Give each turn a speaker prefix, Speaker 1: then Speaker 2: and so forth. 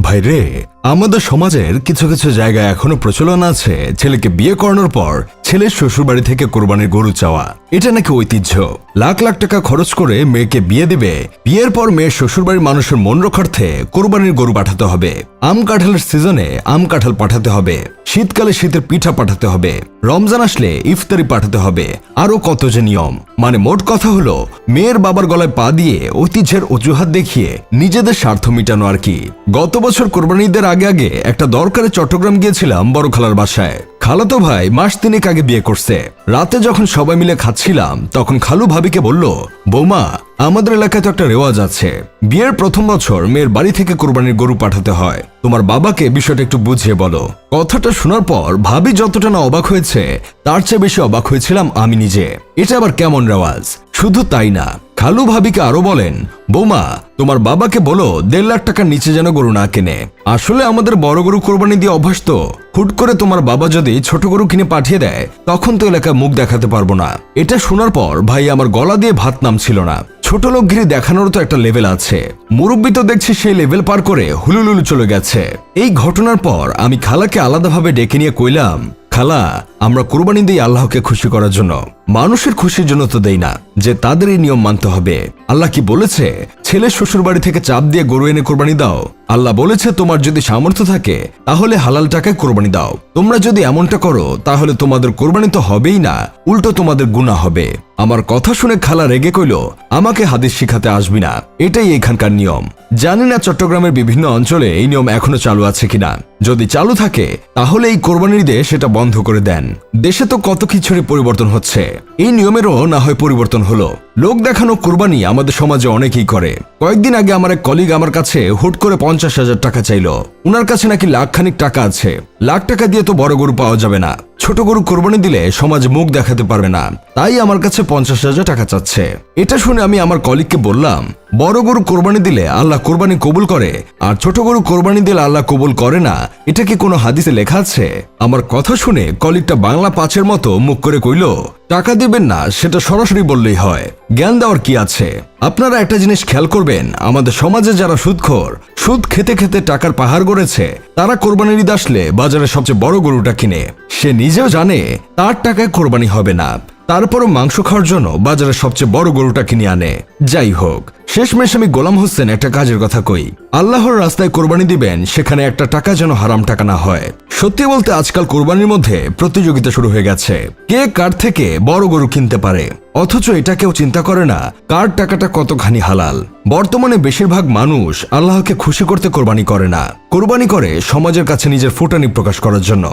Speaker 1: ভাই রে, আমাদের সমাজের কিছু কিছু জায়গায় এখনো প্রচলন আছে ছেলেকে বিয়ে করানোর পর ছেলের শ্বশুরবাড়ি থেকে কোরবানির গরু চাওয়া। এটা নাকি ঐতিহ্য। লাখ লাখ টাকা খরচ করে মেয়েকে বিয়ে দিবে, বিয়ের পর মেয়ের শ্বশুরবাড়ির মানুষের মন রক্ষার্থে কোরবানির গরু পাঠাতে হবে, আম কাঁঠালের সিজনে আম কাঁঠাল পাঠাতে হবে, শীতকালে শীতের পিঠা পাঠাতে হবে, রমজান আসলে ইফতারি পাঠাতে হবে, আরো কত যে নিয়ম। মানে মোট কথা হলো মেয়ের বাবার গলায় পা দিয়ে ঐতিহ্যের অজুহাত দেখিয়ে নিজেদের স্বার্থ মিটানো আর কি। গত বছর কোরবানিদের আগে আগে একটা দরকারে চট্টগ্রাম গিয়েছিলাম বড় খালার বাসায়। খালাতো ভাই মাস তিনেক আগে বিয়ে করছে। রাতে যখন সবাই মিলে খাচ্ছিলাম তখন খালু ভাবিকে বলল, বৌমা, আমাদের এলাকায় তো একটা রেওয়াজ আছে, বিয়ের প্রথম বছর মেয়ের বাড়ি থেকে কোরবানির গরু পাঠাতে হয়, তোমার বাবাকে বিষয়টা একটু বুঝিয়ে বলো। কথাটা শোনার পর ভাবি যতটা না অবাক হয়েছে তার চেয়ে বেশি অবাক হয়েছিলাম আমি নিজে। এটা আবার কেমন রেওয়াজ? শুধু তাই না, খালু ভাবিকে আরো বলেন, বৌমা, তোমার বাবাকে বলো 1.5 লাখ টাকার নিচে যেন গরু না কেনে। আসলে আমাদের বড় গরু কোরবানি দিয়ে অভ্যাস তো, হুট করে তোমার বাবা যদি ছোট গরু কিনে পাঠিয়ে দেয় তখন তো এলাকায় মুখ দেখাতে পারবো না। এটা শোনার পর ভাই আমার গলা দিয়ে ভাত নামছিল না। ছোট লোকগিরি দেখানোর তো একটা লেভেল আছে, মুরব্বী তো দেখছি সেই লেভেল পার করে হুলুলুলু চলে গেছে। এই ঘটনার পর আমি খালাকে আলাদাভাবে ডেকে নিয়ে কইলাম, খালা, আমরা কোরবানি দিই আল্লাহকে খুশি করার জন্য, মানুষের খুশির জন্য তো দেই না যে তাদের এই নিয়ম মানতে হবে। আল্লাহ কি বলেছে ছেলে শ্বশুর বাড়ি থেকে চাপ দিয়ে গরু এনে কোরবানি দাও? আল্লাহ বলেছে তোমার যদি সামর্থ্য থাকে তাহলে হালাল টাকায় কোরবানি দাও। তোমরা যদি এমনটা করো তাহলে তোমাদের কোরবানি তো হবেই না, উল্টো তোমাদের গুনাহ হবে। আমার কথা শুনে খালা রেগে কইল, আমাকে হাদিস শিখাতে আসবি না, এটাই এখানকার নিয়ম। জানি না চট্টগ্রামের বিভিন্ন অঞ্চলে এই নিয়ম এখনো চালু আছে কিনা। যদি চালু থাকে তাহলে এই কোরবানির ঈদে সেটা বন্ধ করে দেন। দেশে তো কত কিছুরই পরিবর্তন হচ্ছে, এই নিয়মেরও না হয় পরিবর্তন হলো। লোক দেখানো কোরবানি আমাদের সমাজে অনেকেই করে। কয়েকদিন আগে আমার এক কলিগ আমার কাছে হুট করে 50,000 টাকা চাইলো। উনার কাছে নাকি লাখখানিক টাকা আছে। লাখ টাকা দিয়ে তো বড় গরু পাওয়া যাবে না, ছোট গরু কোরবানি দিলে সমাজ মুখ দেখাতে পারবে না, তাই আমার কাছে 50,000 টাকা চাচ্ছে। এটা শুনে আমি আমার কলিগকে বললাম, বড় গরু কোরবানি দিলে আল্লাহ কোরবানি কবুল করে আর ছোট গরু কোরবানি দিলে আল্লাহ কবুল করে না, এটা কি কোনো হাদিসে লেখা আছে? আমার কথা শুনে কলিগটা বাংলা 5-এর মতো মুখ করে কইল, টাকা দিবেন না সেটা সরাসরি বললেই হয়, জ্ঞান দেওয়ার কি আছে? আপনারা একটা জিনিস খেয়াল করবেন, আমাদের সমাজে যারা সুদখোর, সুদ খেতে খেতে টাকার পাহাড় গড়েছে, তারা কোরবানির ঈদ আসলে বাজারে সবচেয়ে বড় গরুটা কিনে। সে নিজেও জানে তার টাকায় কোরবানি হবে না, তারপরও মাংস খাওয়ার জন্য বাজারে সবচেয়ে বড় গরুটা কিনে আনে। যাই হোক, শেষমেশ আমি গোলাম হোসেন একটা কাজের কথা কই, আল্লাহর রাস্তায় কোরবানি দিবেন, সেখানে একটা টাকা যেন হারাম টাকা না হয়। সত্যি বলতে আজকাল কোরবানির মধ্যে প্রতিযোগিতা শুরু হয়ে গেছে, কে কার থেকে বড় গরু কিনতে পারে, অথচ এটা কেউ চিন্তা করে না কার টাকাটা কতখানি হালাল। বর্তমানে বেশিরভাগ মানুষ আল্লাহকে খুশি করতে কোরবানি করে না, কোরবানি করে সমাজের কাছে নিজের ফুটানি প্রকাশ করার জন্য।